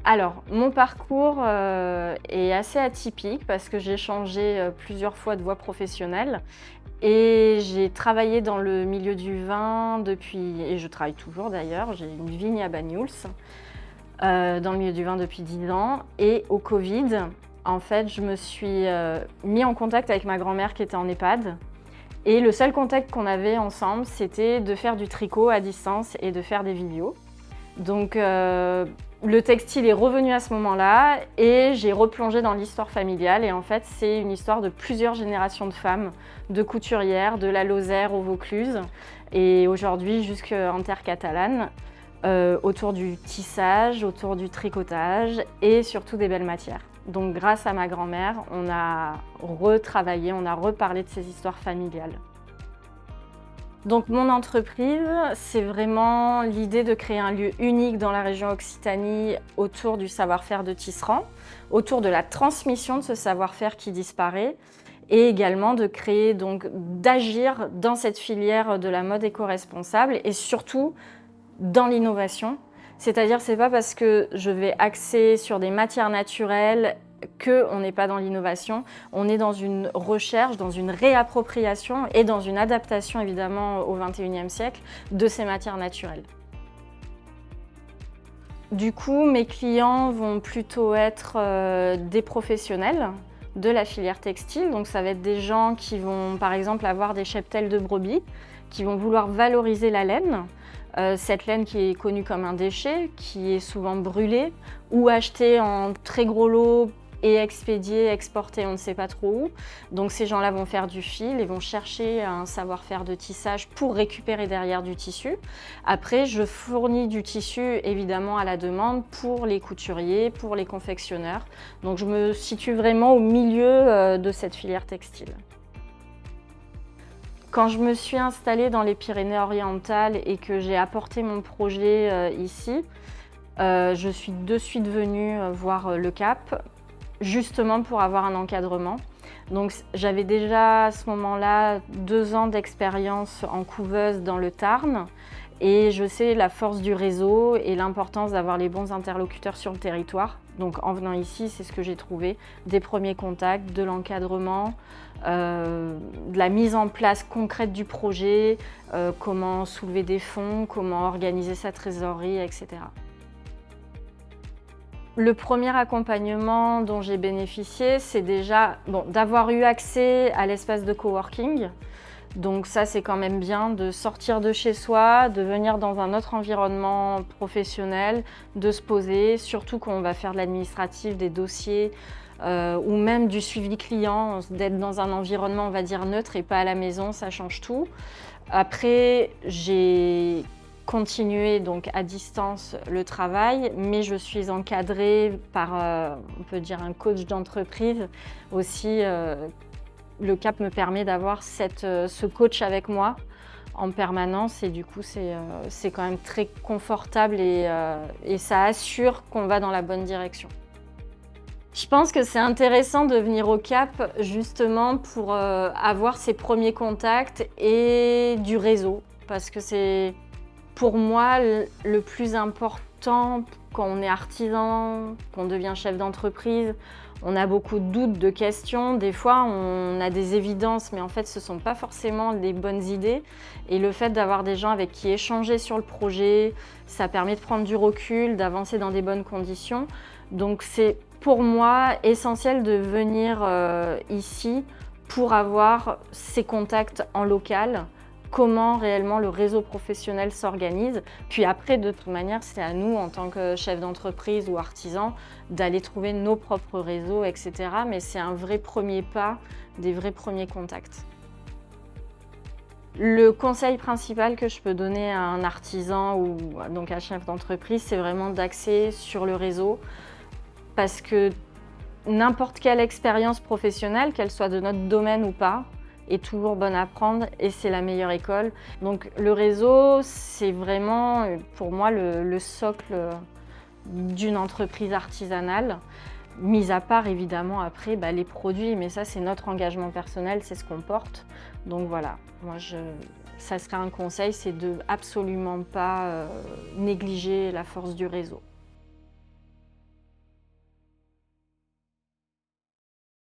Alors, mon parcours est assez atypique parce que j'ai changé plusieurs fois de voie professionnelle et j'ai travaillé dans le milieu du vin depuis, et je travaille toujours d'ailleurs, j'ai une vigne à Banyuls, dans le milieu du vin depuis 10 ans. Et au Covid, en fait, je me suis mis en contact avec ma grand-mère qui était en EHPAD. Et le seul contact qu'on avait ensemble, c'était de faire du tricot à distance et de faire des vidéos. Donc le textile est revenu à ce moment-là et j'ai replongé dans l'histoire familiale. Et en fait, c'est une histoire de plusieurs générations de femmes, de couturières, de la Lozère au Vaucluse et aujourd'hui jusqu'en terre catalane, autour du tissage, autour du tricotage et surtout des belles matières. Donc grâce à ma grand-mère, on a retravaillé, on a reparlé de ces histoires familiales. Donc mon entreprise, c'est vraiment l'idée de créer un lieu unique dans la région Occitanie autour du savoir-faire de tisserand, autour de la transmission de ce savoir-faire qui disparaît et également de créer, donc d'agir dans cette filière de la mode éco-responsable et surtout dans l'innovation. C'est-à-dire, c'est pas parce que je vais axer sur des matières naturelles qu'on n'est pas dans l'innovation. On est dans une recherche, dans une réappropriation et dans une adaptation, évidemment, au XXIe siècle de ces matières naturelles. Du coup, mes clients vont plutôt être des professionnels de la filière textile. Donc, ça va être des gens qui vont, par exemple, avoir des cheptels de brebis, qui vont vouloir valoriser la laine. Cette laine qui est connue comme un déchet, qui est souvent brûlée ou achetée en très gros lots et expédiée, exportée on ne sait pas trop où. Donc ces gens-là vont faire du fil et vont chercher un savoir-faire de tissage pour récupérer derrière du tissu. Après, je fournis du tissu évidemment à la demande pour les couturiers, pour les confectionneurs. Donc je me situe vraiment au milieu de cette filière textile. Quand je me suis installée dans les Pyrénées-Orientales et que j'ai apporté mon projet ici, je suis de suite venue voir le Cap, justement pour avoir un encadrement. Donc j'avais déjà à ce moment-là 2 ans d'expérience en couveuse dans le Tarn et je sais la force du réseau et l'importance d'avoir les bons interlocuteurs sur le territoire. Donc en venant ici, c'est ce que j'ai trouvé, des premiers contacts, de l'encadrement, de la mise en place concrète du projet, comment soulever des fonds, comment organiser sa trésorerie, etc. Le premier accompagnement dont j'ai bénéficié, c'est déjà d'avoir eu accès à l'espace de coworking. Donc ça, c'est quand même bien de sortir de chez soi, de venir dans un autre environnement professionnel, de se poser, surtout quand on va faire de l'administratif, des dossiers ou même du suivi client, d'être dans un environnement, on va dire, neutre et pas à la maison, ça change tout. Après, j'ai continué donc à distance le travail, mais je suis encadrée par, on peut dire, un coach d'entreprise aussi. Le Cap me permet d'avoir ce coach avec moi en permanence et du coup c'est quand même très confortable et ça assure qu'on va dans la bonne direction. Je pense que c'est intéressant de venir au Cap justement pour avoir ses premiers contacts et du réseau parce que c'est pour moi le plus important quand on est artisan, qu'on devient chef d'entreprise. On a beaucoup de doutes, de questions. Des fois, on a des évidences, mais en fait, ce ne sont pas forcément les bonnes idées. Et le fait d'avoir des gens avec qui échanger sur le projet, ça permet de prendre du recul, d'avancer dans des bonnes conditions. Donc, c'est pour moi essentiel de venir ici pour avoir ces contacts en local. Comment réellement le réseau professionnel s'organise. Puis après, de toute manière, c'est à nous, en tant que chef d'entreprise ou artisan, d'aller trouver nos propres réseaux, etc. Mais c'est un vrai premier pas, des vrais premiers contacts. Le conseil principal que je peux donner à un artisan ou donc à un chef d'entreprise, c'est vraiment d'axer sur le réseau parce que n'importe quelle expérience professionnelle, qu'elle soit de notre domaine ou pas, est toujours bonne à prendre et c'est la meilleure école. Donc le réseau, c'est vraiment pour moi le socle d'une entreprise artisanale, mis à part évidemment après les produits, mais ça c'est notre engagement personnel, c'est ce qu'on porte. Donc voilà, moi ça serait un conseil, c'est de absolument pas négliger la force du réseau.